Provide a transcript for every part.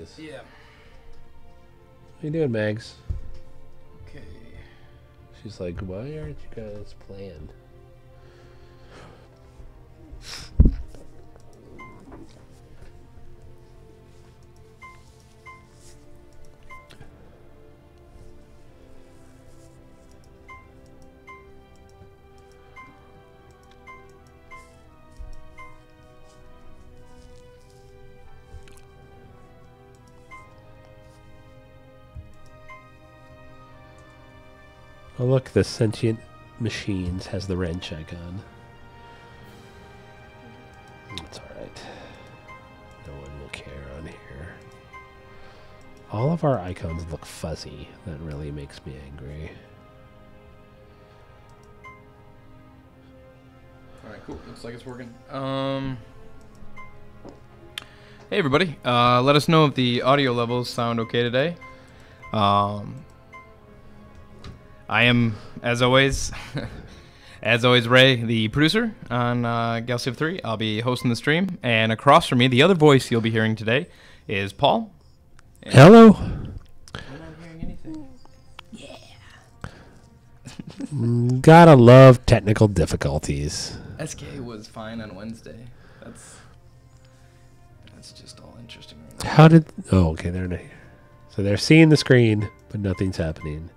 guys. Yeah. How you doing, Mags? Okay. She's like, why aren't you guys playing? Oh, look, the sentient machines has the wrench icon. It's alright. No one will care on here. All of our icons look fuzzy. That really makes me angry. Alright, cool. Looks like it's working. Hey everybody. Let us know if the audio levels sound okay today. I am, as always, Ray, the producer on Galactic 3. I'll be hosting the stream. And across from me, the other voice you'll be hearing today is Paul. And Hello. I'm not hearing anything. Gotta love technical difficulties. SK was fine on Wednesday. That's just all interesting right now. How did... Oh, okay, they're not here. So they're seeing the screen, but nothing's happening.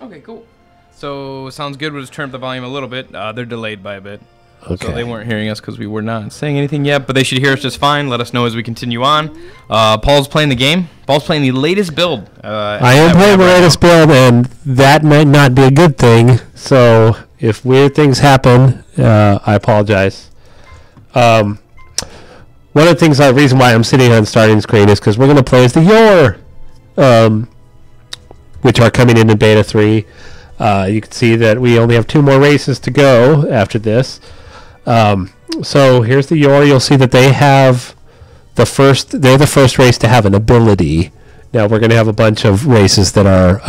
Okay, cool. So, sounds good. We'll just turn up the volume a little bit. They're delayed by a bit. Okay. So they weren't hearing us because we were not saying anything yet, but they should hear us just fine. Let us know as we continue on. Paul's playing the game. Paul's playing the latest build. I am playing the latest build, and that might not be a good thing. So if weird things happen, I apologize. One of the things, the reason why I'm sitting on starting screen is because we're going to play as the Yor, which are coming into Beta 3. You can see that we only have 2 more races to go after this. So here's the Yor. You'll see that they have they're the first race to have an ability. Now we're going to have a bunch of races that are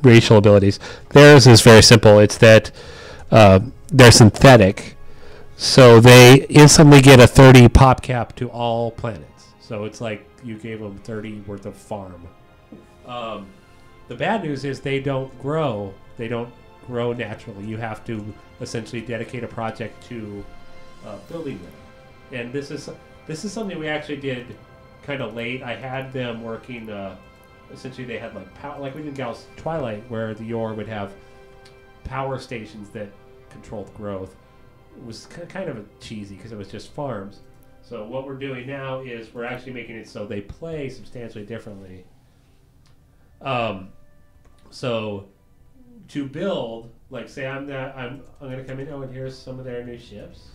racial abilities. Theirs is very simple. It's that they're synthetic. So they instantly get a 30 pop cap to all planets. So it's like you gave them 30 worth of farm. The bad news is they don't grow. They don't grow naturally. You have to essentially dedicate a project to building them. And this is something we actually did kind of late. I had them working. Essentially, they had like we did in Gal's Twilight, where the Yor would have power stations that controlled growth. It was kind of cheesy because it was just farms. So what we're doing now is we're actually making it so they play substantially differently. So to build, like say I'm going to come in. Oh, and here's some of their new ships.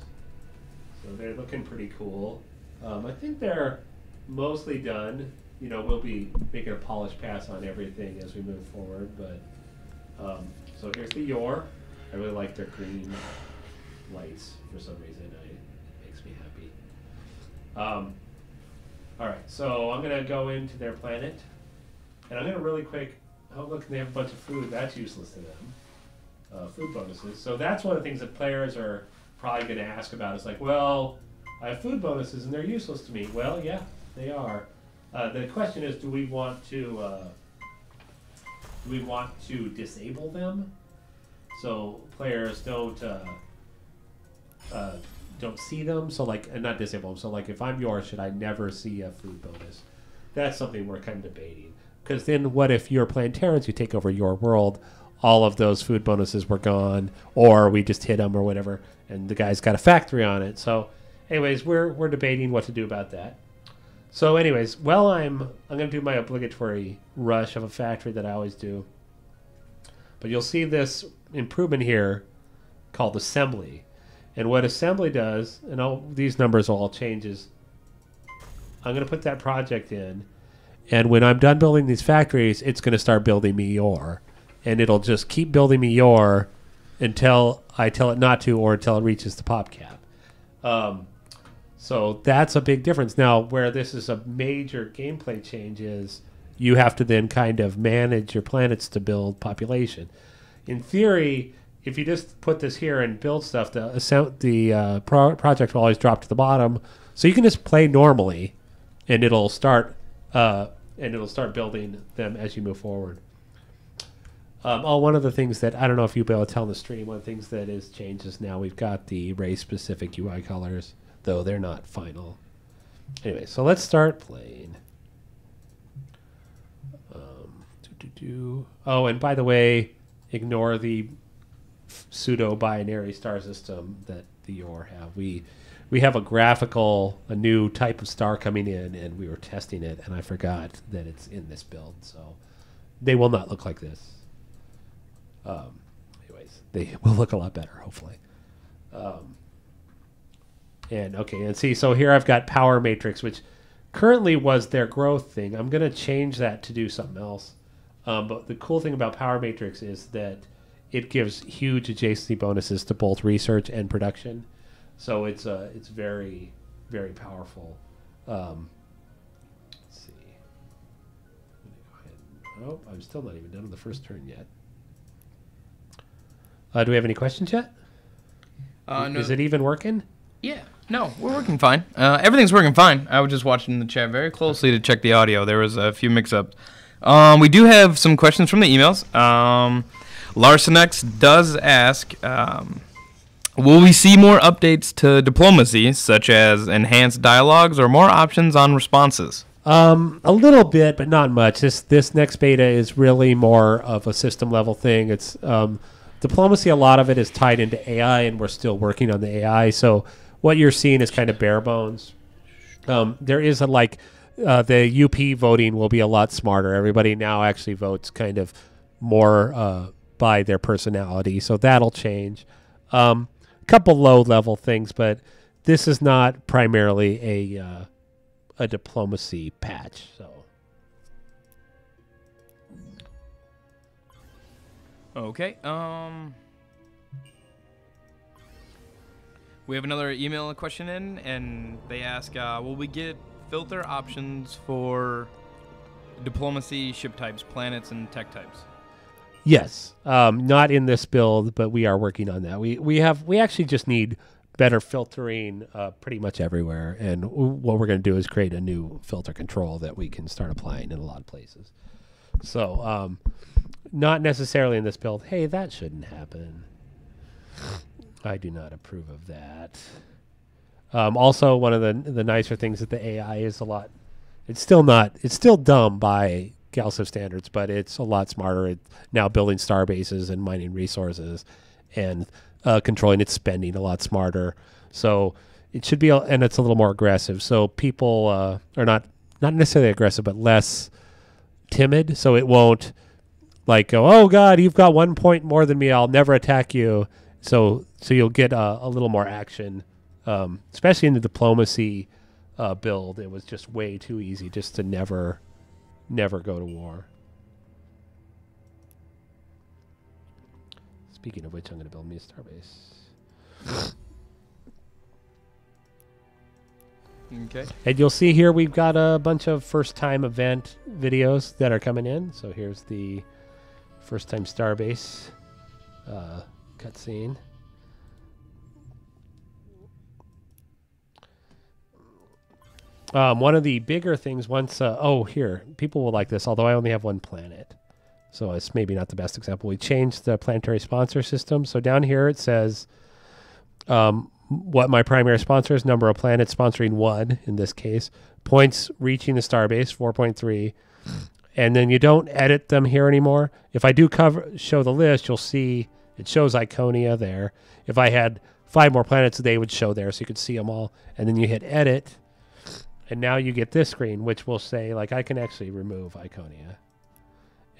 So they're looking pretty cool. I think they're mostly done. You know, we'll be making a polished pass on everything as we move forward. But so here's the Yor. I really like their green lights for some reason. It makes me happy. All right, so I'm going to go into their planet, and I'm going to really quick. Oh, look, they have a bunch of food. That's useless to them. Food bonuses. So that's one of the things that players are probably going to ask about. Is like, well, I have food bonuses and they're useless to me. Well, yeah, they are. The question is, do we want to disable them so players don't see them? So like, not disable them. So like, if I'm yours, should I never see a food bonus? That's something we're kind of debating. Because then what if you're playing Terrans, you take over your world, all of those food bonuses were gone, or we just hit them or whatever, and the guy's got a factory on it. So anyways, we're debating what to do about that. So anyways, well, I'm going to do my obligatory rush of a factory that I always do. But you'll see this improvement here called assembly. And what assembly does, and these numbers will all change, is I'm going to put that project in. And when I'm done building these factories, it's going to start building me Yor. And it'll just keep building me Yor until I tell it not to or until it reaches the pop cap. So that's a big difference. Now, where this is a major gameplay change is you have to then kind of manage your planets to build population. In theory, if you just put this here and build stuff, the project will always drop to the bottom. So you can just play normally, and it'll start building them as you move forward. One of the things that I don't know if you'll be able to tell in the stream, one of the things that is changed is now we've got the race-specific UI colors, though they're not final. Anyway, so let's start playing. Oh, and by the way, ignore the pseudo-binary star system that the Yor have. We have a new type of star coming in, and we were testing it, and I forgot that it's in this build, so they will not look like this. Anyways, they will look a lot better, hopefully. And see, so here I've got Power Matrix, which currently was their growth thing. I'm going to change that to do something else. But the cool thing about Power Matrix is that it gives huge adjacency bonuses to both research and production. So it's very, very powerful. Let's see. Oh, I'm still not even done with the first turn yet. Do we have any questions yet? No. Is it even working? Yeah. No, we're working fine. Everything's working fine. I was just watching the chat very closely to check the audio. There was a few mix-ups. We do have some questions from the emails. Larsenex does ask, will we see more updates to diplomacy, such as enhanced dialogues or more options on responses? A little bit, but not much. This next beta is really more of a system-level thing. It's diplomacy, a lot of it is tied into AI, and we're still working on the AI. So what you're seeing is kind of bare bones. There is the UP voting will be a lot smarter. Everybody now actually votes kind of more by their personality, so that'll change. A couple low-level things, but this is not primarily a diplomacy patch. So. Okay. We have another email question in, and they ask, will we get filter options for diplomacy, ship types, planets, and tech types? Yes. Not in this build, but we are working on that. We actually just need better filtering pretty much everywhere, and what we're going to do is create a new filter control that we can start applying in a lot of places. So, not necessarily in this build. Hey, that shouldn't happen. I do not approve of that. Also, one of the nicer things that the AI is a lot. It's still dumb by Galciv standards, but it's a lot smarter. It's now building star bases and mining resources, and controlling its spending a lot smarter. So it should be, and it's a little more aggressive. So people are not necessarily aggressive, but less timid. So it won't go, oh God, you've got 1 point more than me, I'll never attack you. So you'll get a little more action, especially in the diplomacy build. It was just way too easy just to never go to war. Speaking of which, I'm going to build me a starbase. Okay. And you'll see here we've got a bunch of first-time event videos that are coming in. So here's the first-time starbase cutscene. One of the bigger things once... here. People will like this, although I only have one planet. So it's maybe not the best example. We changed the planetary sponsor system. So down here it says what my primary sponsor is, number of planets sponsoring 1 in this case. Points reaching the starbase, 4.3. And then you don't edit them here anymore. If I do show the list, you'll see it shows Iconia there. If I had 5 more planets, they would show there so you could see them all. And then you hit edit. And now you get this screen, which will say, I can actually remove Iconia.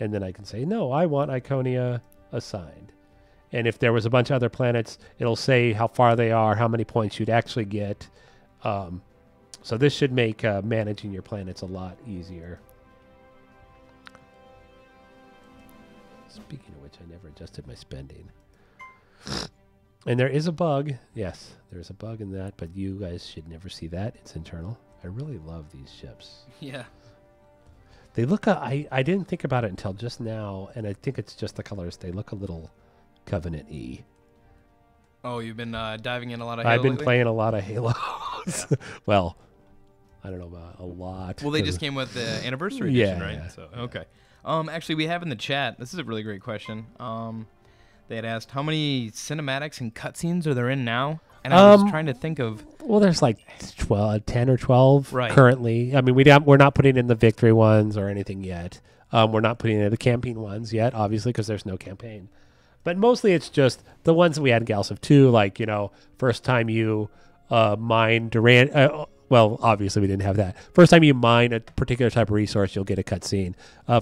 And then I can say, no, I want Iconia assigned. And if there was a bunch of other planets, it'll say how far they are, how many points you'd actually get. So this should make managing your planets a lot easier. Speaking of which, I never adjusted my spending. And there is a bug. Yes, there's a bug in that, but you guys should never see that. It's internal. I really love these ships. Yeah. They look, I didn't think about it until just now, and I think it's just the colors. They look a little Covenant-y. Oh, you've been diving in a lot of Halo I've been lately? playing a lot of Halo. Yeah. Well, I don't know about a lot. Well, they just came with the anniversary edition, Yeah, right? yeah. So okay. Actually, we have in the chat. This is a really great question. They had asked how many cinematics and cutscenes are there in now, and I was trying to think of. Well, there's like 10 or 12 Right. currently. I mean, we're not putting in the victory ones or anything yet. We're not putting in the campaign ones yet, obviously, because there's no campaign. But mostly it's just the ones that we had in Galciv 2, like, first time you mine Durant. Well, obviously we didn't have that. First time you mine a particular type of resource, you'll get a cutscene.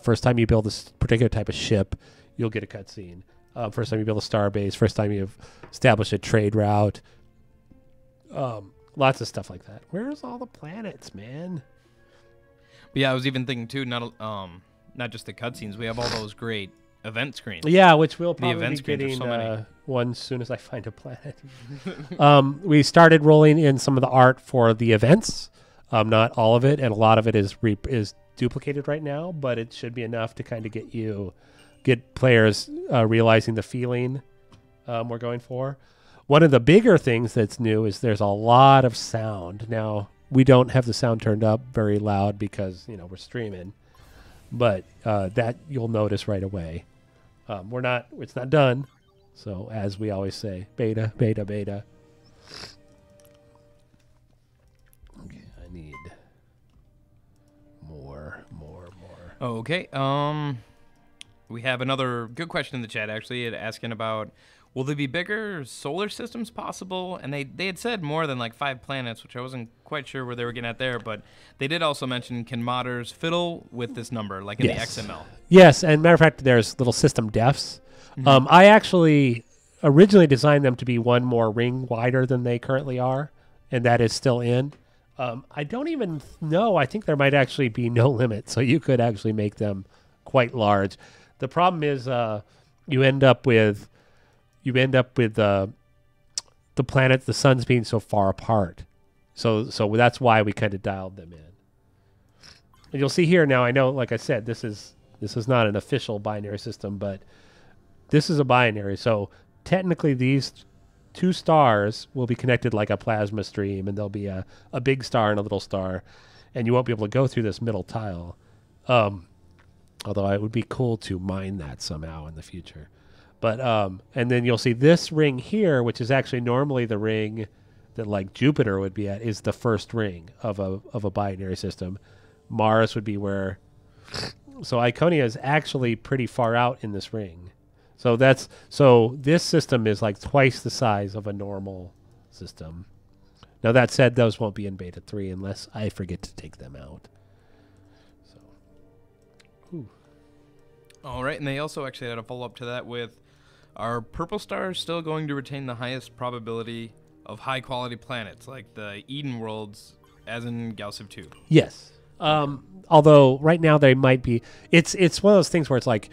First time you build a particular type of ship, you'll get a cutscene. First time you build a starbase, first time you've established a trade route. Lots of stuff like that. Where's all the planets, man? But yeah, I was even thinking too. Not just the cutscenes. We have all those great event screens. Yeah, which we'll The probably event be screens are getting so many. one as soon as I find a planet. We started rolling in some of the art for the events. Not all of it, and a lot of it is duplicated right now, but it should be enough to kind of get players realizing the feeling we're going for. One of the bigger things that's new is there's a lot of sound. Now, we don't have the sound turned up very loud because, we're streaming. But that you'll notice right away. It's not done. So, as we always say, beta, beta, beta. Okay, I need more. Oh, okay. We have another good question in the chat, actually, asking about, will there be bigger solar systems possible? And they had said more than like 5 planets, which I wasn't quite sure where they were getting at there. But they did also mention, can modders fiddle with this number, like in the XML? Yes, and matter of fact, there's little system defs. Mm-hmm. I actually originally designed them to be one more ring wider than they currently are, and that is still in. I don't even know. I think there might actually be no limit, so you could actually make them quite large. The problem is you end up with the planets, the suns being so far apart. So that's why we kind of dialed them in. And you'll see here now, I know, like I said, this is not an official binary system, but this is a binary. So technically these 2 stars will be connected like a plasma stream, and there'll be a big star and a little star, and you won't be able to go through this middle tile. Although it would be cool to mine that somehow in the future. But and then you'll see this ring here, which is actually normally the ring that like Jupiter would be at, is the first ring of a binary system. Mars would be where. So Iconia is actually pretty far out in this ring. So this system is like twice the size of a normal system. Now that said, those won't be in beta 3 unless I forget to take them out. All right, and they also actually had a follow-up to that with, are purple stars still going to retain the highest probability of high-quality planets, like the Eden worlds, as in Galciv 2? Yes. Although right now they might be... It's one of those things where it's like,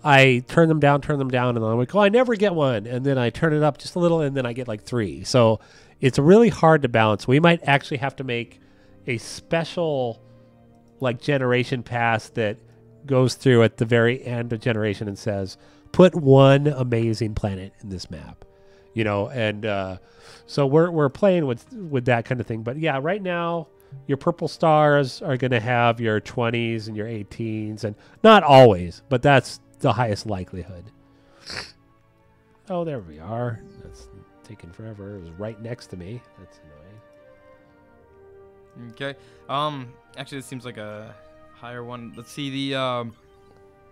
I turn them down, and then I'm like, I never get one. And then I turn it up just a little, and then I get like 3. So it's really hard to balance. We might actually have to make a special like generation pass that goes through at the very end of generation and says, put one amazing planet in this map, and so we're playing with that kind of thing. But yeah, right now your purple stars are going to have your 20s and your 18s, and not always, but that's the highest likelihood. Oh, there we are. That's taking forever. It was right next to me. That's annoying. Okay. Actually, this seems like a higher one. Let's see the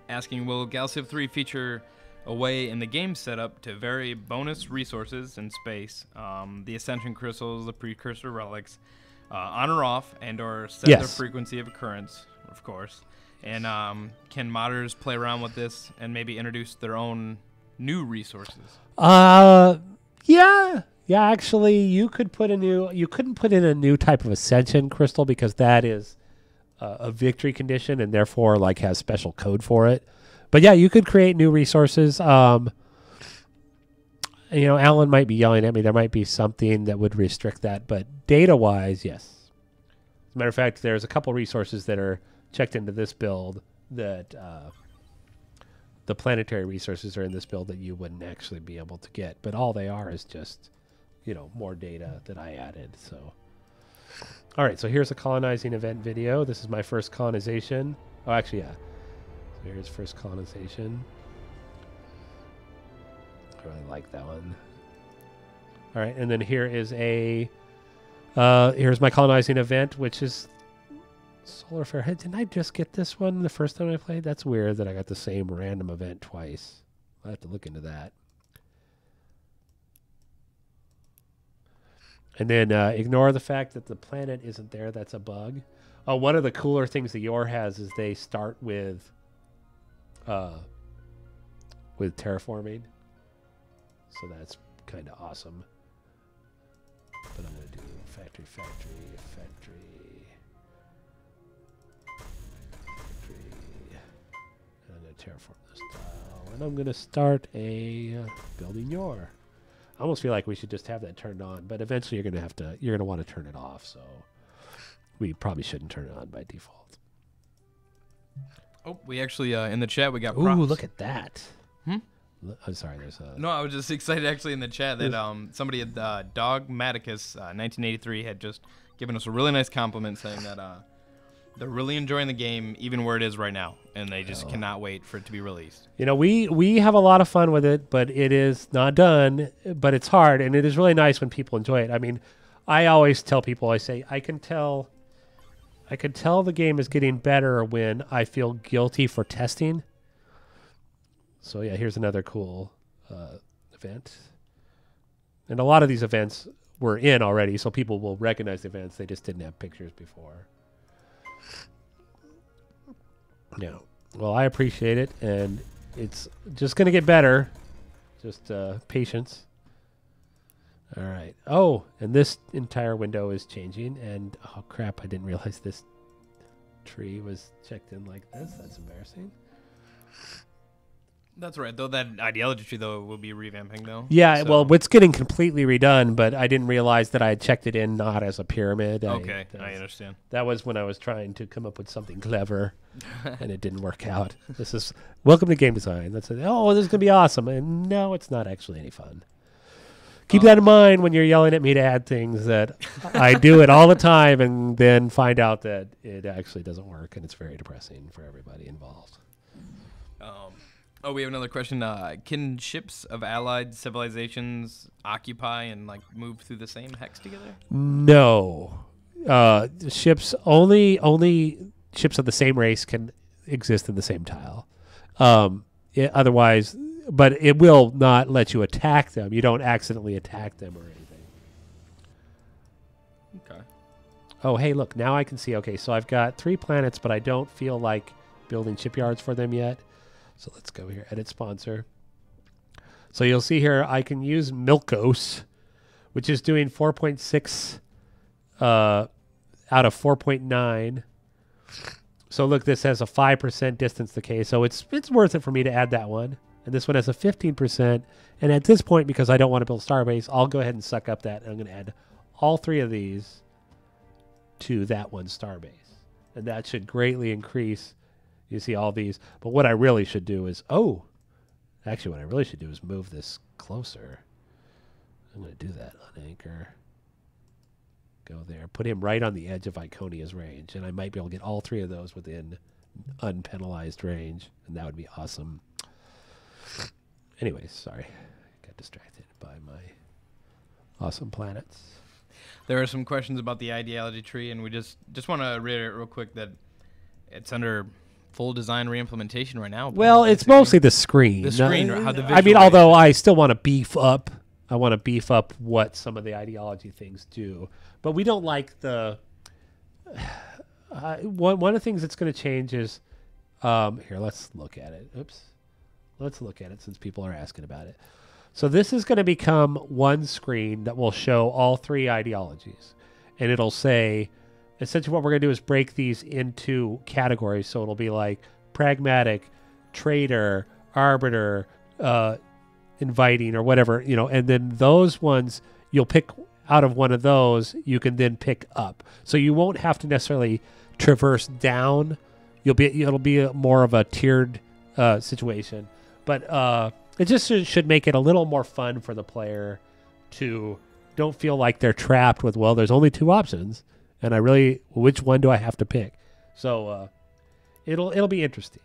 asking, will Galciv 3 feature a way in the game setup to vary bonus resources in space, the ascension crystals, the precursor relics, on or off, and or set their frequency of occurrence, of course. And can modders play around with this and maybe introduce their own new resources? Yeah. Actually, you couldn't put in a new type of ascension crystal because that is a victory condition and therefore like has special code for it. But yeah, you could create new resources. Alan might be yelling at me. There might be something that would restrict that, but data-wise, yes. As a matter of fact, there's a couple resources that are checked into this build that the planetary resources are in this build that you wouldn't actually be able to get, but all they are is just, more data that I added. So, all right, so here's a colonizing event video. This is my first colonization. Oh, actually, yeah. So here's first colonization. I really like that one. All right, and then here is here's my colonizing event, which is Solar Fair. Hey, didn't I just get this one the first time I played? That's weird that I got the same random event twice. I'll have to look into that. And then ignore the fact that the planet isn't there. That's a bug. Oh, one of the cooler things that Yor has is they start with terraforming. So that's kind of awesome. But I'm going to do factory. And I'm going to terraform this tile. And I'm going to start a building Yor. I almost feel like we should just have that turned on, but eventually you're going to want to turn it off. So we probably shouldn't turn it on by default. Oh, we actually, in the chat, we got Ooh, props. look at that. I'm sorry, there's a... No, I was just excited actually in the chat that somebody at Dogmaticus 1983 had just given us a really nice compliment saying that they're really enjoying the game even where it is right now, and they just cannot wait for it to be released. We have a lot of fun with it, but it is not done, but it's hard, and it is really nice when people enjoy it. I mean, I always tell people, I say, I can tell the game is getting better when I feel guilty for testing. So yeah, here's another cool event. And a lot of these events were in already, so people will recognize the events. They just didn't have pictures before. Yeah. Well, I appreciate it, and it's just going to get better. Just patience. All right. Oh, and this entire window is changing, and oh crap, I didn't realize this tree was checked in like this. That's embarrassing. That's right, though that ideology tree, though, will be revamping, though. Yeah, so. well, it's getting completely redone, but I didn't realize that I had checked it in not as a pyramid. Okay, I understand. That was when I was trying to come up with something clever, and it didn't work out. This is, welcome to game design. That's it. Oh, this is going to be awesome. And no, it's not actually any fun. Keep that in mind when you're yelling at me to add things that I do it all the time and then find out that it actually doesn't work, and it's very depressing for everybody involved. Oh, we have another question. Can ships of allied civilizations occupy and move through the same hex together? No. Ships only ships of the same race can exist in the same tile. Otherwise, but it will not let you attack them. You don't accidentally attack them or anything. Okay. Oh, hey, look, now I can see. Okay, so I've got 3 planets, but I don't feel like building shipyards for them yet. So let's go here, edit sponsor. So you'll see here I can use Milkos, which is doing 4.6 out of 4.9. So look, this has a 5% distance decay, so it's worth it for me to add that one. And this one has a 15%. And at this point, because I don't want to build Starbase, I'll go ahead and suck up that. And I'm going to add all 3 of these to that one Starbase. And that should greatly increase. You see all these. But what I really should do is, actually what I really should do is move this closer. I'm going to do that on anchor. Go there. Put him right on the edge of Iconia's range. And I might be able to get all 3 of those within unpenalized range. And that would be awesome. Anyways, sorry. Got distracted by my awesome planets. There are some questions about the ideology tree, and we just want to reiterate real quick that it's under full design reimplementation right now. Well, it's mostly the screen. The screen, how the I mean, although I still want to beef up. I want to beef up what some of the ideology things do. But we don't like the... one of the things that's going to change is... here, let's look at it. Oops. Let's look at it since people are asking about it. So this is going to become one screen that will show all 3 ideologies. And it'll say... Essentially what we're going to do is break these into categories. So it'll be like pragmatic, traitor, arbiter, inviting or whatever, and then those ones you'll pick out of one of those, you can then pick up. So you won't have to necessarily traverse down. It'll be more of a tiered situation, but it just should make it a little more fun for the player to don't feel like they're trapped with, well, there's only two options, and which one do I have to pick? So it'll be interesting.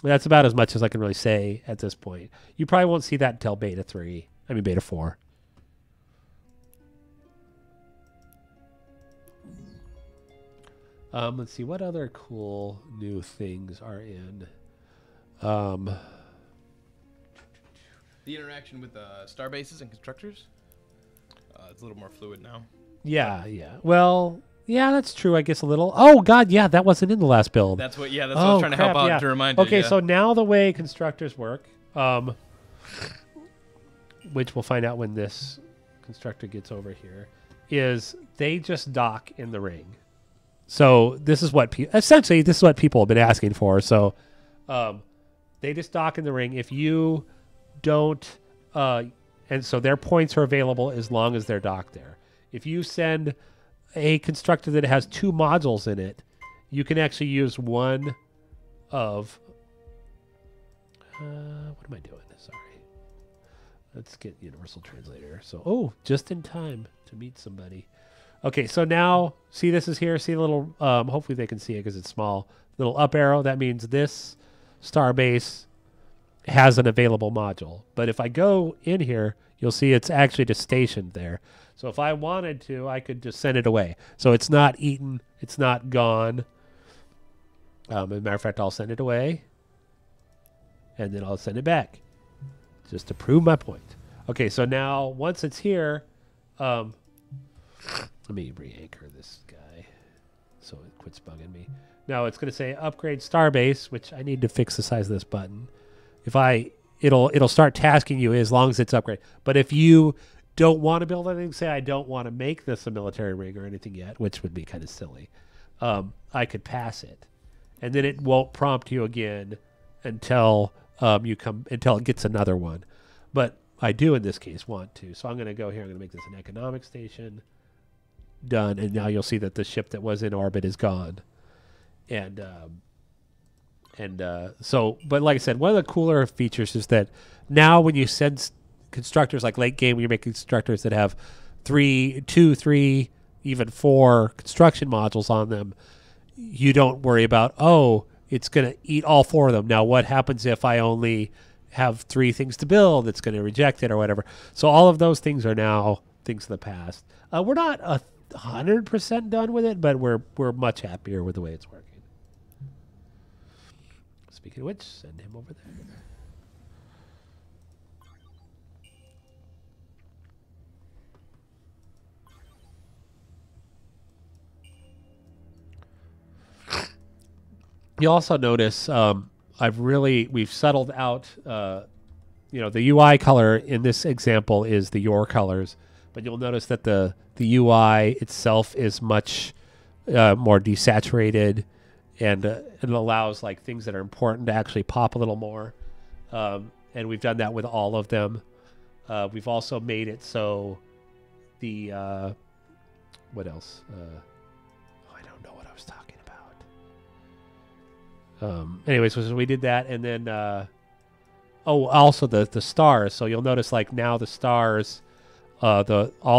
That's about as much as I can really say at this point. You probably won't see that until beta 4. Let's see, what other cool new things are in? The interaction with starbases and constructors, it's a little more fluid now. Yeah. Well, yeah, that's true, I guess a little. Oh, God, yeah, that wasn't in the last build. That's what I was trying to help out to remind you. Okay, so now the way constructors work, which we'll find out when this constructor gets over here, is they just dock in the ring. So this is what people have been asking for. So they just dock in the ring. If you don't, and so their points are available as long as they're docked there. If you send a constructor that has 2 modules in it, you can actually use one of. What am I doing? Sorry. Let's get Universal Translator. So, just in time to meet somebody. Okay, so now, see this is here. See the little, hopefully they can see it because it's small. Little up arrow, that means this Starbase has an available module. But if I go in here, you'll see it's actually just stationed there. So if I wanted to, I could just send it away. So it's not eaten. It's not gone. As a matter of fact, I'll send it away. And then I'll send it back. Just to prove my point. Okay, so now, once it's here, let me re-anchor this guy so it quits bugging me. Now it's going to say upgrade Starbase, which I need to fix the size of this button. It'll start tasking you as long as it's upgrade. But if you don't want to build anything, say I don't want to make this a military rig or anything yet, which would be kind of silly, I could pass it, and then it won't prompt you again until until it gets another one. But I do in this case want to, so I'm going to go here. I'm going to make this an economic station. Done, and now you'll see that the ship that was in orbit is gone. So, but like I said, one of the cooler features is that now when you send constructors, like late game, when you're making constructors that have 2, 3, even 4 construction modules on them, you don't worry about, it's going to eat all 4 of them. Now, what happens if I only have 3 things to build? It's going to reject it or whatever. So all of those things are now things of the past. We're not 100% done with it, but we're much happier with the way it's working. Speaking of which, send him over there. You also notice we've settled out. The UI color in this example is the your colors, but you'll notice that the UI itself is much more desaturated, and it allows like things that are important to actually pop a little more. And we've done that with all of them. We've also made it so the what else? I don't know what I was talking about. Anyways, so we did that, and then also the stars. So you'll notice like now the stars. All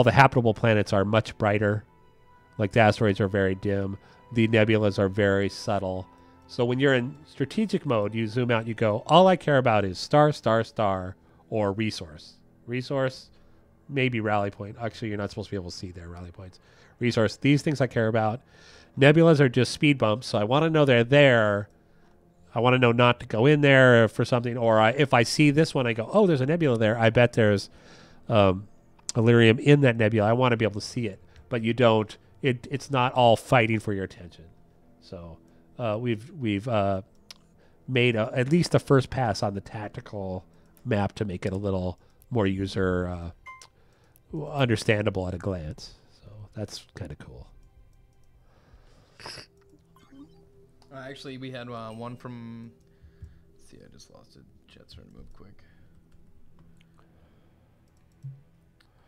the habitable planets are much brighter. Like the asteroids are very dim. The nebulas are very subtle. So when you're in strategic mode, you zoom out and you go, all I care about is star, star, star, or resource. Resource, maybe rally point. Actually, you're not supposed to be able to see their rally points. Resource, these things I care about. Nebulas are just speed bumps, so I want to know they're there. I want to know not to go in there for something. Or if I see this one, I go, there's a nebula there. I bet there's Illyrium in that nebula. I want to be able to see it. But you don't. It's not all fighting for your attention. So we've made at least a first pass on the tactical map to make it a little more user understandable at a glance. So that's kind of cool. Actually, we had one from. Let's see, I just lost it. Jet's trying to move quick.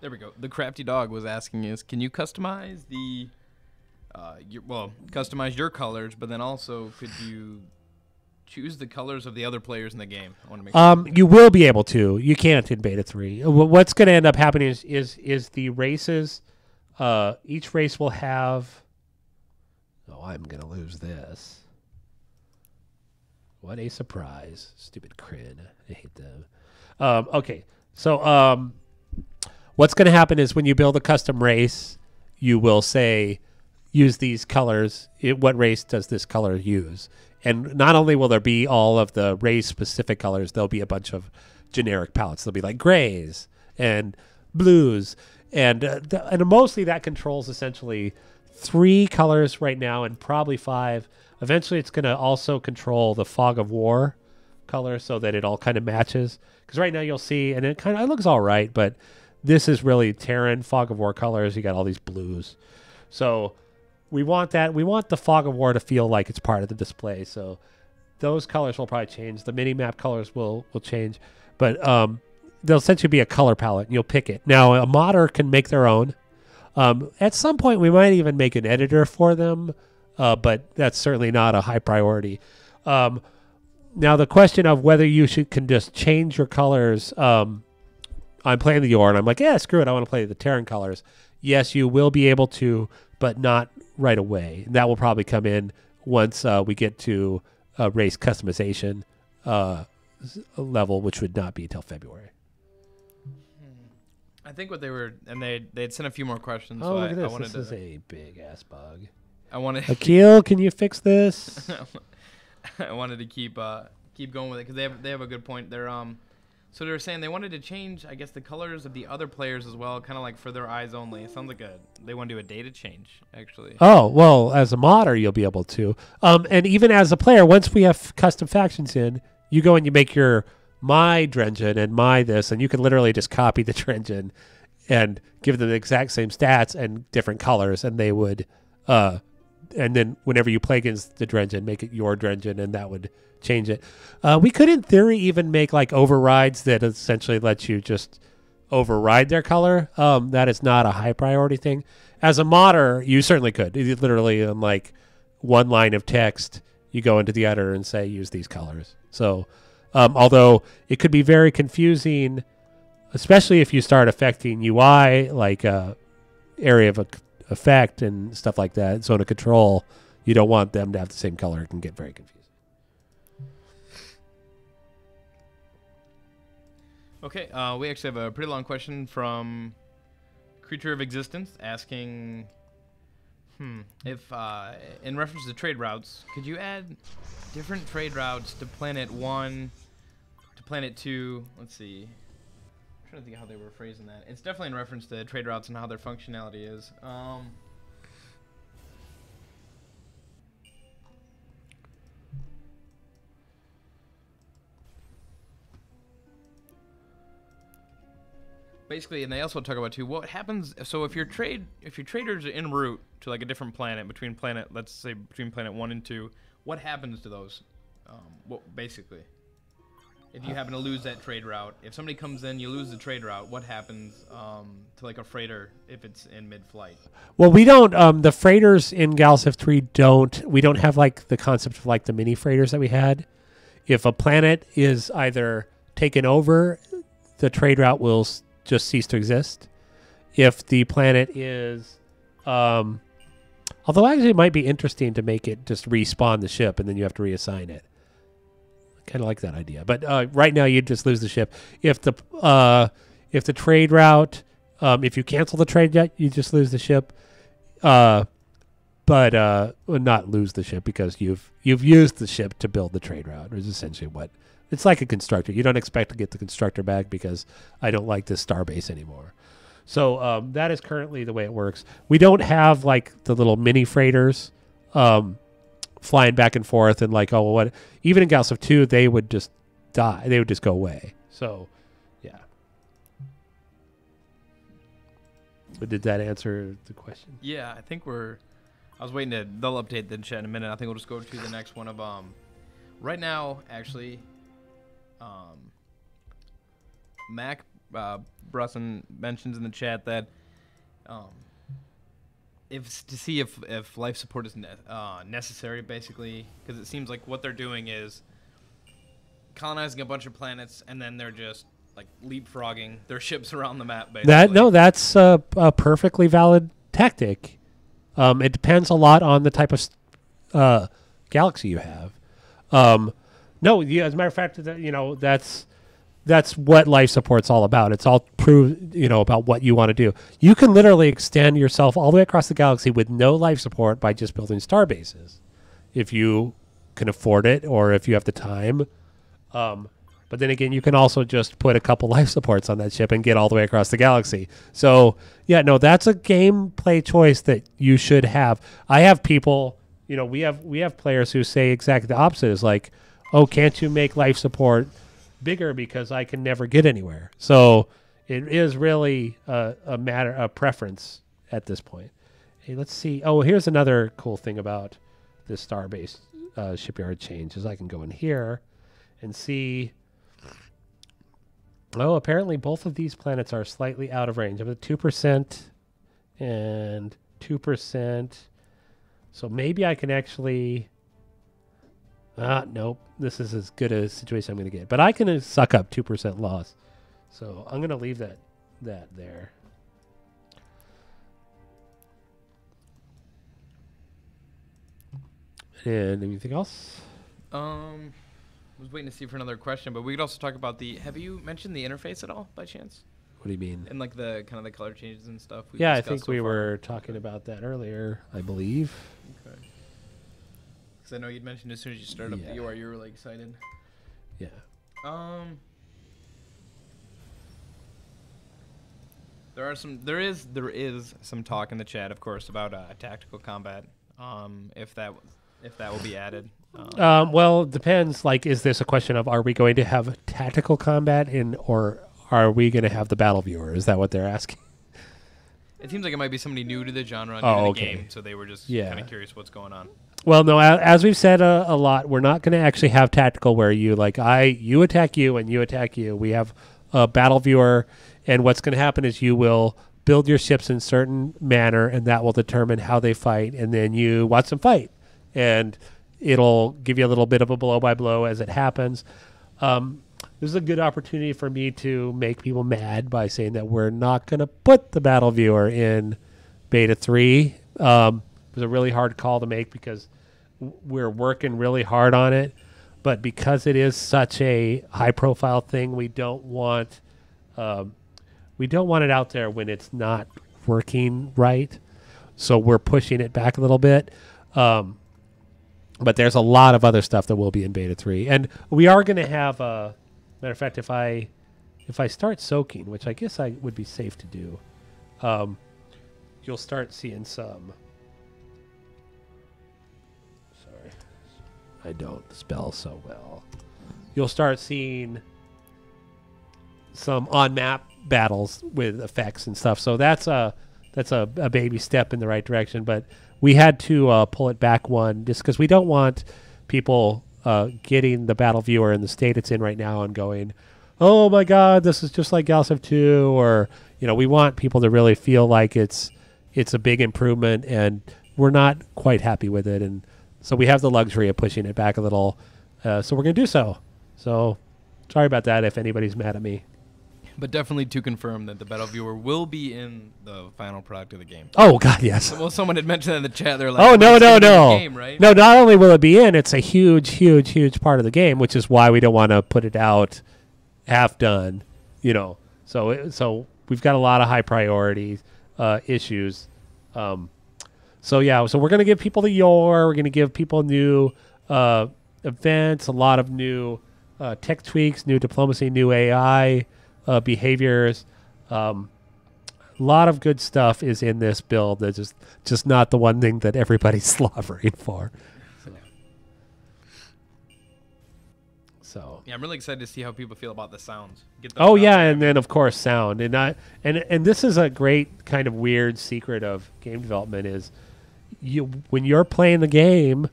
There we go. The crafty dog was asking is, can you customize the, customize your colors, but then also could you choose the colors of the other players in the game? I want to make sure. You will be able to. You can't in beta 3. What's going to end up happening is the races. Each race will have. Oh, I'm going to lose this. What a surprise! Stupid crin. I hate them. Okay, so what's going to happen is when you build a custom race, you will say, use these colors. What race does this color use? And not only will there be all of the race-specific colors, there'll be a bunch of generic palettes. There'll be like grays and blues, and mostly that controls essentially 3 colors right now and probably 5. Eventually, it's going to also control the Fog of War color so that it all kind of matches. Because right now you'll see, and it looks all right, but this is really Terran Fog of War colors. You got all these blues. So we want that. We want the Fog of War to feel like it's part of the display. So those colors will probably change. The mini-map colors will change. But there'll essentially be a color palette, and you'll pick it. Now, a modder can make their own. At some point, we might even make an editor for them. But that's certainly not a high priority. Now, the question of whether you can just change your colors. I'm playing the Yor, and I'm like, yeah, screw it. I want to play the Terran colors. Yes, you will be able to, but not right away. That will probably come in once we get to race customization level, which would not be until February. I think what they were, and they'd sent a few more questions. Oh, so look at this. This is a big-ass bug. I wanted Akil, can you fix this? I wanted to keep going with it because they have a good point. So they were saying they wanted to change, I guess, the colors of the other players as well, kind of like for their eyes only. It sounds like they want to do a data change, actually. Oh, well, as a modder, you'll be able to. And even as a player, once we have custom factions in, you go and you make your my Drengen and my this, and you can literally just copy the Drengen and give them the exact same stats and different colors, and they would and then whenever you play against the Drengen, make it your Drengen, and that would change it. We could, in theory, even make like overrides that essentially let you just override their color. That is not a high priority thing. As a modder, you certainly could. You literally, in like one line of text, you go into the editor and say, use these colors. So, although it could be very confusing, especially if you start affecting UI, like area of effect and stuff like that, zone of control, you don't want them to have the same color. It can get very confusing. Okay, we actually have a pretty long question from Creature of Existence asking, if in reference to trade routes, could you add different trade routes to Planet 1, to Planet 2? Let's see. I'm trying to think how they were phrasing that. It's definitely in reference to trade routes and how their functionality is. Basically, and they also talk about too what happens. So if your traders are en route to like a different planet between let's say between planet 1 and 2, what happens to those? Basically, if you happen to lose that trade route, if somebody comes in, you lose the trade route. What happens to like a freighter if it's in mid-flight? Well, we don't. The freighters in Galactic 3 don't. We don't have like the concept of like the mini freighters that we had. If a planet is either taken over, the trade route will just cease to exist. If the planet is, although actually it might be interesting to make it just respawn the ship and then you have to reassign it. I kind of like that idea. But right now you just lose the ship. If the trade route, if you cancel the trade yet, you just lose the ship. But not lose the ship because you've used the ship to build the trade route. Is essentially what. It's like a constructor. You don't expect to get the constructor back because I don't like this Starbase anymore. So that is currently the way it works. We don't have like the little mini freighters flying back and forth and like, oh, well, what? Even in Galactic 2, they would just die. They would just go away. So, yeah. But did that answer the question? Yeah, I think I was waiting they'll update the chat in a minute. I think we'll just go to the next one of, right now, actually, Brusson mentions in the chat that to see if life support is necessary, basically, because it seems like what they're doing is colonizing a bunch of planets, and then they're just like leapfrogging their ships around the map. Basically, that's a perfectly valid tactic. It depends a lot on the type of galaxy you have. No, as a matter of fact, that's what life support's all about. It's all about what you want to do. You can literally extend yourself all the way across the galaxy with no life support by just building star bases, if you can afford it or if you have the time. But then again, you can also just put a couple life supports on that ship and get all the way across the galaxy. So, yeah, no, that's a gameplay choice that you should have. I have people, we have players who say exactly the opposite. Is like, oh, can't you make life support bigger because I can never get anywhere? So it is really a matter of preference at this point. Hey, let's see. Oh, here's another cool thing about this Starbase shipyard change is I can go in here and see. Oh, apparently both of these planets are slightly out of range. I'm at 2% and 2%. So maybe I can actually... nope. This is as good a situation I'm going to get. But I can suck up 2% loss. So I'm going to leave that there. And anything else? I was waiting to see for another question, but we could also talk about have you mentioned the interface at all, by chance? What do you mean? And like the kind of the color changes and stuff. Yeah, I think we were talking about that earlier, I believe. Okay. Because I know you'd mentioned as soon as you started up the UI, you were really excited. Yeah. There is some talk in the chat, of course, about tactical combat. If that will be added. Well, it depends. Like, is this a question of, are we going to have tactical combat or are we going to have the battle viewer? Is that what they're asking? It seems like it might be somebody new to the genre, new to the game, so they were just kind of curious what's going on. Well, no, as we've said a lot, we're not going to actually have tactical where you attack you and you attack you. We have a battle viewer, and what's going to happen is you will build your ships in a certain manner, and that will determine how they fight, and then you watch them fight. And it'll give you a little bit of a blow-by-blow as it happens. This is a good opportunity for me to make people mad by saying that we're not going to put the battle viewer in Beta 3. It was a really hard call to make because we're working really hard on it. But because it is such a high-profile thing, we don't want it out there when it's not working right. So we're pushing it back a little bit. But there's a lot of other stuff that will be in Beta 3. And we are going to have, matter of fact, if I start soaking, which I guess I would be safe to do, you'll start seeing some. Sorry, I don't spell so well. You'll start seeing some on-map battles with effects and stuff. So that's a baby step in the right direction, but we had to pull it back one just because we don't want people getting the battle viewer in the state it's in right now and going, oh my God, this is just like Galactic 2, or we want people to really feel like it's a big improvement, and we're not quite happy with it, and so we have the luxury of pushing it back a little. So we're gonna do so. So sorry about that if anybody's mad at me. But definitely to confirm that the battle viewer will be in the final product of the game. Oh God, yes. Well, someone had mentioned that in the chat. They're like, "Oh no. Game, right? No, not only will it be in, it's a huge part of the game, which is why we don't want to put it out half done. So we've got a lot of high priority issues. So we're gonna give people the yore. We're gonna give people new events, a lot of new tech tweaks, new diplomacy, new AI. Behaviors, a lot of good stuff is in this build. That's just not the one thing that everybody's slobbering for. So yeah, I'm really excited to see how people feel about the sounds. And then of course sound, and this is a great kind of weird secret of game development is when you're playing the game,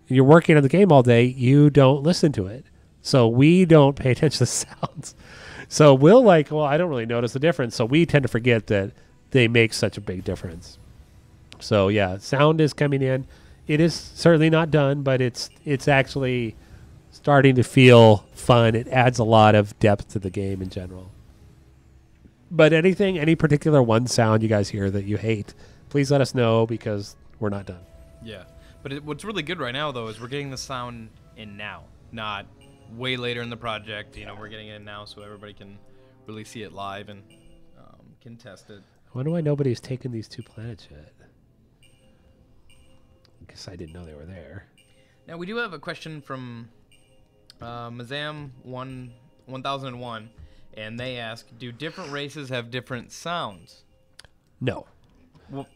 and you're working on the game all day, you don't listen to it. So we don't pay attention to sounds. So we'll I don't really notice the difference. So we tend to forget that they make such a big difference. So yeah, sound is coming in. It is certainly not done, but it's actually starting to feel fun. It adds a lot of depth to the game in general. But any particular one sound you guys hear that you hate, please let us know because we're not done. Yeah. But what's really good right now, though, is we're getting the sound in now, not way later in the project. We're getting it in now so everybody can really see it live and can test it. I wonder why nobody's taken these 2 planets yet. I guess I didn't know they were there. Now, we do have a question from Mazam1001, and they ask, do different races have different sounds? No. Well,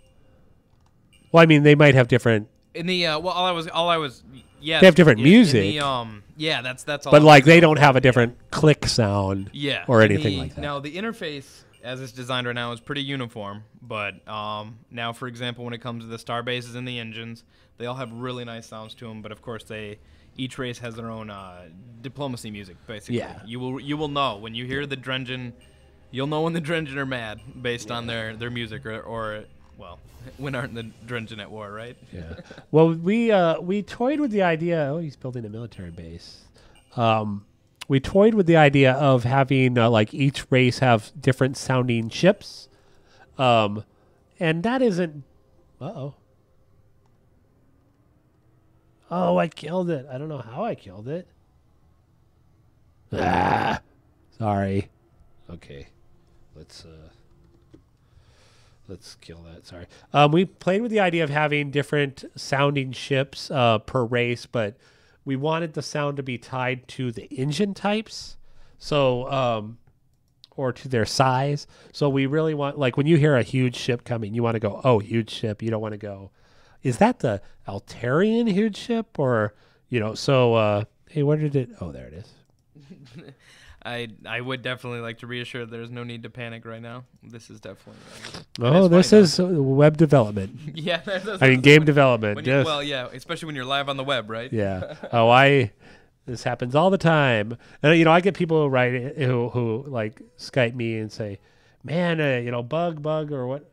I mean, they might have different... In the all I was yes, they have different music. Yeah, that's all. But they don't have a different click sound. Yeah. Or anything like that. Now the interface as it's designed right now is pretty uniform, but now for example when it comes to the Starbases and the engines, they all have really nice sounds to them, but of course each race has their own diplomacy music basically. Yeah. You will know when you hear the Drengen, you'll know when the Drengen are mad based on their music or well, when aren't the Drengen at war, right? Yeah. Well, we toyed with the idea. Oh, he's building a military base. We toyed with the idea of having each race have different sounding ships, and that isn't. Oh, I killed it. I don't know how I killed it. Sorry. Okay, Let's kill that. Sorry. We played with the idea of having different sounding ships per race, but we wanted the sound to be tied to the engine types, so or to their size. So we really want, when you hear a huge ship coming, you want to go, oh, huge ship. You don't want to go, is that the Altarian huge ship? Or, so, hey, where did it? Oh, there it is. I would definitely like to reassure there's no need to panic right now. This is definitely... this is web development. Yeah. Game development. Well, yeah, especially when you're live on the web, right? Yeah. This happens all the time. And, I get people who Skype me and say, man, bug or what?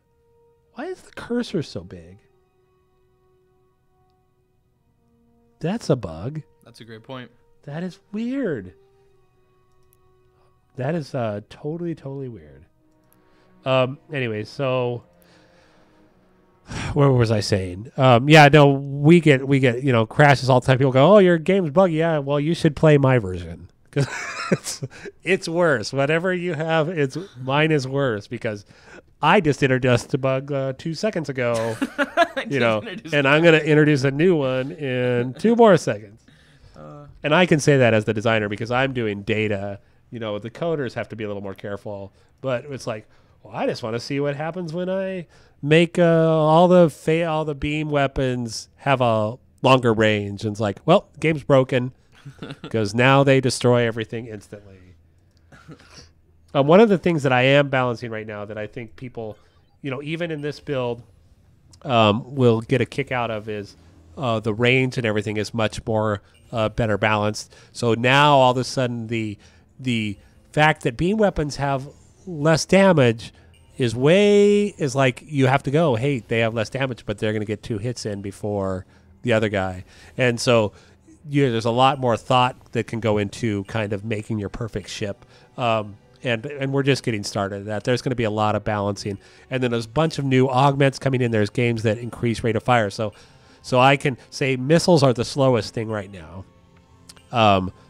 Why is the cursor so big? That's a bug. That's a great point. That is weird. That is totally weird. Anyway, so where was I saying? We get crashes all the time. People go, "Oh, your game's buggy." Yeah, well, you should play my version because it's worse. Whatever you have, mine is worse because I just introduced the bug 2 seconds ago. And I'm going to introduce a new one in 2 more seconds. And I can say that as the designer because I'm doing data. The coders have to be a little more careful, but it's I just want to see what happens when I make all the beam weapons have a longer range. And it's well, game's broken because now they destroy everything instantly. One of the things that I am balancing right now that I think people, even in this build, will get a kick out of is the range and everything is much more better balanced. So now all of a sudden the fact that beam weapons have less damage is you have to go, hey, they have less damage, but they're going to get 2 hits in before the other guy. And so there's a lot more thought that can go into kind of making your perfect ship. And we're just getting started at that. There's going to be a lot of balancing. And then there's a bunch of new augments coming in. There's games that increase rate of fire. So I can say missiles are the slowest thing right now.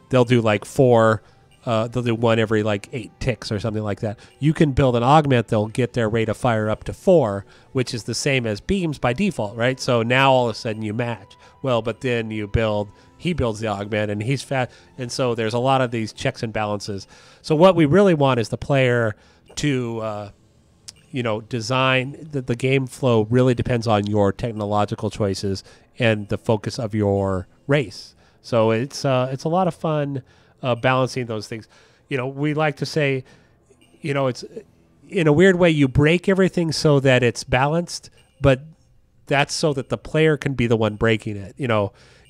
They'll do 4... they'll do 1 every 8 ticks or something like that. You can build an augment, they'll get their rate of fire up to 4, which is the same as beams by default, right? So now all of a sudden you match. Well, but then he builds the augment and he's fat. And so there's a lot of these checks and balances. So what we really want is the player to, design the game flow really depends on your technological choices and the focus of your race. So it's a lot of fun. Balancing those things. We like to say, it's in a weird way, you break everything so that it's balanced, but that's so that the player can be the one breaking it.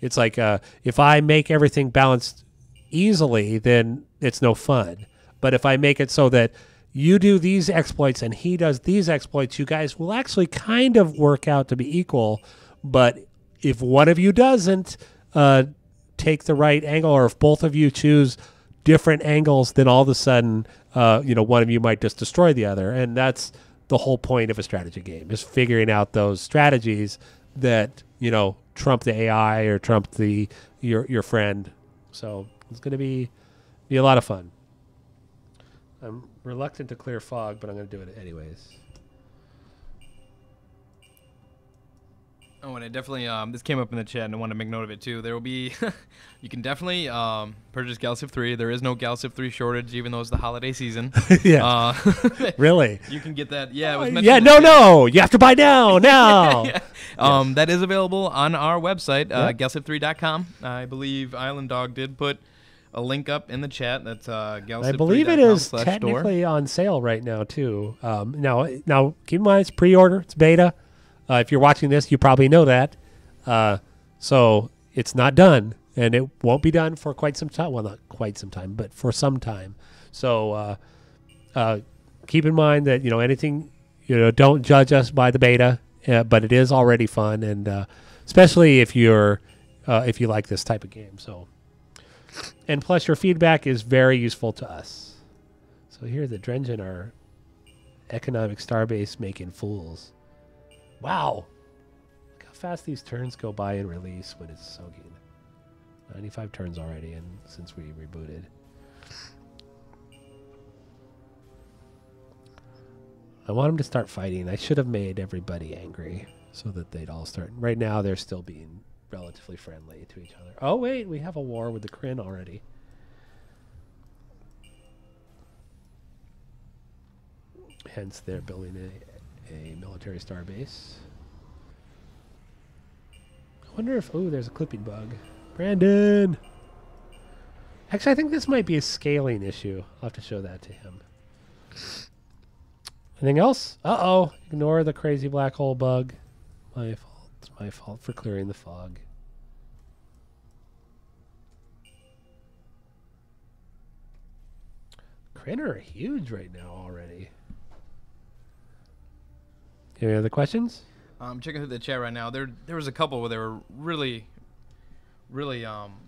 It's if I make everything balanced easily, then it's no fun. But if I make it so that you do these exploits and he does these exploits, you guys will actually kind of work out to be equal. But if one of you doesn't take the right angle, or if both of you choose different angles, then all of a sudden, one of you might just destroy the other. And that's the whole point of a strategy game, is figuring out those strategies that, trump the AI or trump your friend. So it's going to be a lot of fun. I'm reluctant to clear fog, but I'm going to do it anyways. Oh, and it definitely, this came up in the chat, and I want to make note of it, too. There will be, you can definitely purchase Galactic 3. There is no Galactic 3 shortage, even though it's the holiday season. Yeah. Really? You can get that. Yeah, it was mentioned. Yeah, no. You have to buy now. Yeah. Yes. That is available on our website, galactic3.com. I believe Island Dog did put a link up in the chat. That's galactic3.com. I believe it is technically on sale right now, too. Now, keep in mind, it's pre-order. It's beta. If you're watching this, you probably know that. So it's not done, and it won't be done for quite some time. Well, not quite some time, but for some time. So keep in mind that, anything, don't judge us by the beta, but it is already fun, and especially if you like this type of game. So, and plus your feedback is very useful to us. So here the Drengen are economic Starbase making fools. Wow. Look how fast these turns go by in release when it's soaking. 95 turns already, and since we rebooted. I want them to start fighting. I should have made everybody angry so that they'd all start. Right now, they're still being relatively friendly to each other. Oh, wait. We have a war with the Kryn already. Hence, they're building a military starbase. I wonder if... Oh, there's a clipping bug. Brandon! Actually, I think this might be a scaling issue. I'll have to show that to him. Anything else? Uh-oh. Ignore the crazy black hole bug. My fault. It's my fault for clearing the fog. Kryn are huge right now already. Any other questions? I'm checking through the chat right now. There was a couple where they were really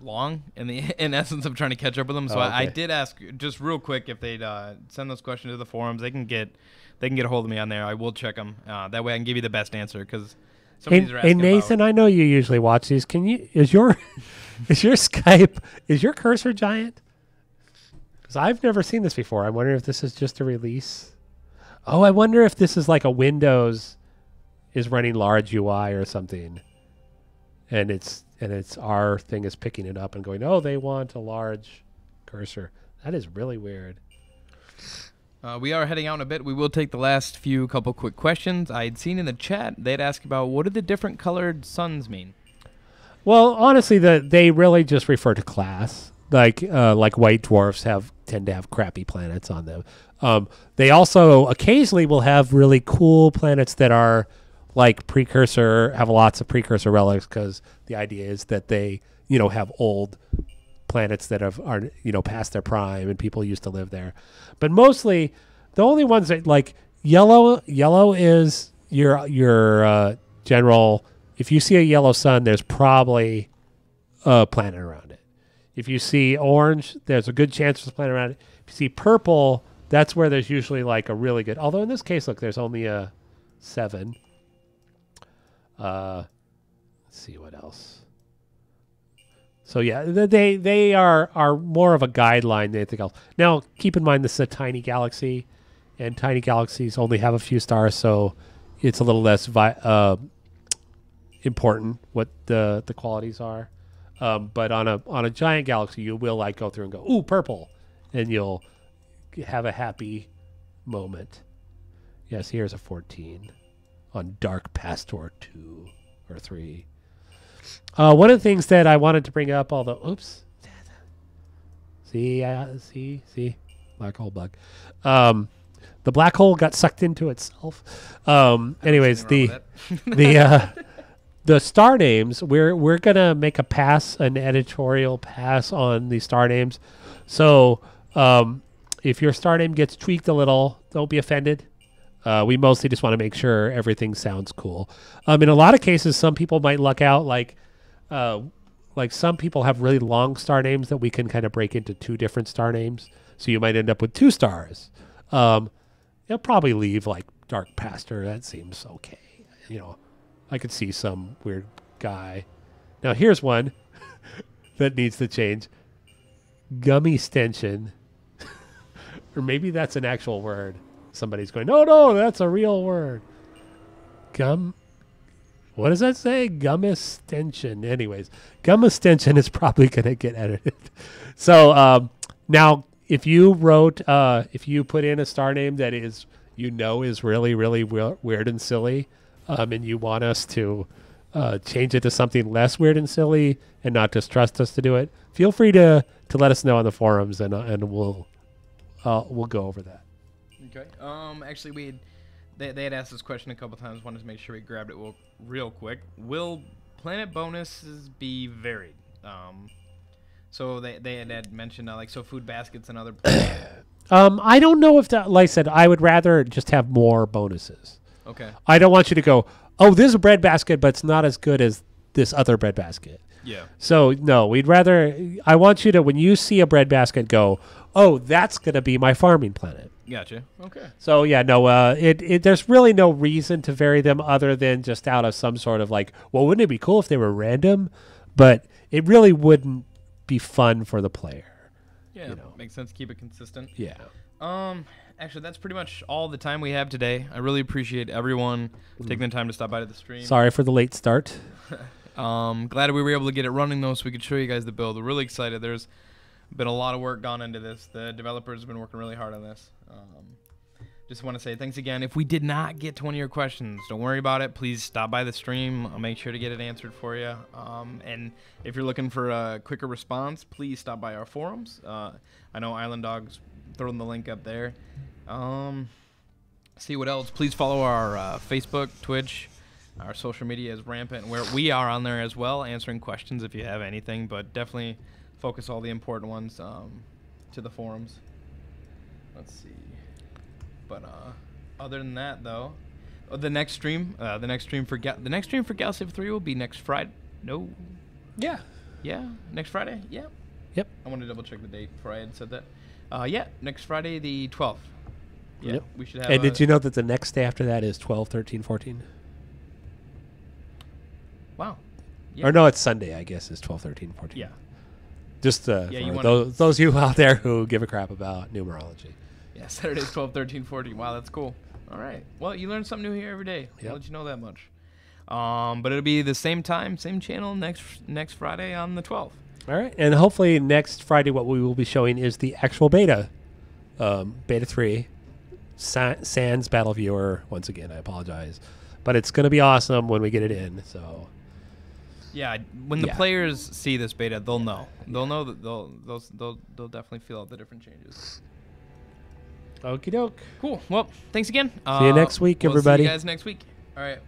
long in essence of trying to catch up with them. So okay. I did ask just real quick if they'd send those questions to the forums. They can get a hold of me on there. I will check them. That way I can give you the best answer, because some of these are asking Nathan, I know you usually watch these. Can you is your Skype, is your cursor giant? Because I've never seen this before. I'm wondering if this is just a release. Oh, I wonder if this is like a Windows is running large UI or something, and it's our thing is picking it up and going, oh, they want a large cursor. That is really weird. We are heading out in a bit. We will take the last couple quick questions. I had seen in the chat they'd ask about what do the different colored suns mean. Well, honestly, they really just refer to class. Like white dwarfs tend to have crappy planets on them. They also occasionally will have really cool planets that are like have lots of precursor relics, because the idea is that they, have old planets that are past their prime and people used to live there. But mostly the only ones that like yellow is your general. If you see a yellow sun, there's probably a planet around it. If you see orange, there's a good chance there's a planet around it. If you see purple, that's where there's usually like a really good, although in this case, look, there's only a 7. Let's see what else. So yeah, they are more of a guideline than anything else. Now, keep in mind this is a tiny galaxy, and tiny galaxies only have a few stars, so it's a little less important what the qualities are. But on a giant galaxy, you will like go through and go, ooh, purple, and you'll have a happy moment. Yes, here's a 14 on Dark Pastor 2 or 3. One of the things that I wanted to bring up, although, oops, see, black hole bug. The black hole got sucked into itself. Anyways, the star names, we're gonna make an editorial pass on the star names. So if your star name gets tweaked a little, don't be offended. We mostly just want to make sure everything sounds cool. In a lot of cases, some people might luck out. Like some people have really long star names that we can kind of break into 2 different star names. So you might end up with 2 stars. You'll probably leave like Dark Pastor. That seems okay. I could see some weird guy. Now here's one that needs to change. Gummy stension. Or maybe that's an actual word. Somebody's going, no, that's a real word. What does that say? Gummistension. Anyways, gummistension is probably going to get edited. So now, if you put in a star name that is really, really weird and silly, and you want us to change it to something less weird and silly and not just trust us to do it, feel free to let us know on the forums, and we'll go over that. Okay. Actually, they had asked this question a couple times. Wanted to make sure we grabbed it real quick. Will planet bonuses be varied? So they had mentioned food baskets and other. I don't know if that. Like I said, I would rather just have more bonuses. Okay. I don't want you to go, oh, this is a bread basket, but it's not as good as this other bread basket. Yeah. So no, I want you to, when you see a bread basket, go, oh, that's going to be my farming planet. Gotcha. Okay. So yeah, no, there's really no reason to vary them other than just out of some sort of well, wouldn't it be cool if they were random? But it really wouldn't be fun for the player. Yeah, makes sense. Keep it consistent. Yeah. Actually, that's pretty much all the time we have today. I really appreciate everyone taking the time to stop by to the stream. Sorry for the late start. Glad we were able to get it running though, so we could show you guys the build. We're really excited. There's been a lot of work gone into this. The developers have been working really hard on this. Just want to say thanks again. If we did not get to one of your questions, don't worry about it. Please stop by the stream. I'll make sure to get it answered for you. And if you're looking for a quicker response, please stop by our forums. I know Island Dog's throwing the link up there. See what else. Please follow our Facebook, Twitch. Our social media is rampant, where we are on there as well, answering questions if you have anything, but definitely focus all the important ones to the forums. Let's see. But other than that, though, the next stream for Galactic 3 will be next Friday. No. Yeah. Yeah. Next Friday. Yeah. Yep. I wanted to double check the date before I had said that. Yeah. Next Friday, the 12th. Yeah. Yep. We should have. And did you know that the next day after that is 12, 13, 14? Wow. Yeah. Or no, it's Sunday, I guess, is 12, 13, 14. Yeah. Just for those of you out there who give a crap about numerology. Yeah, Saturday's 12, 13, 14. Wow, that's cool. All right. Well, you learn something new here every day. Yep. I'll let you know that much. But it'll be the same time, same channel next Friday on the 12th. All right. And hopefully next Friday what we will be showing is the actual beta. Beta 3. Sans Battle Viewer. Once again, I apologize. But it's going to be awesome when we get it in. So... Yeah, when the players see this beta, they'll know. They'll know that they'll definitely feel out the different changes. Okie doke. Cool. Well, thanks again. See you next week, everybody. See you guys next week. All right.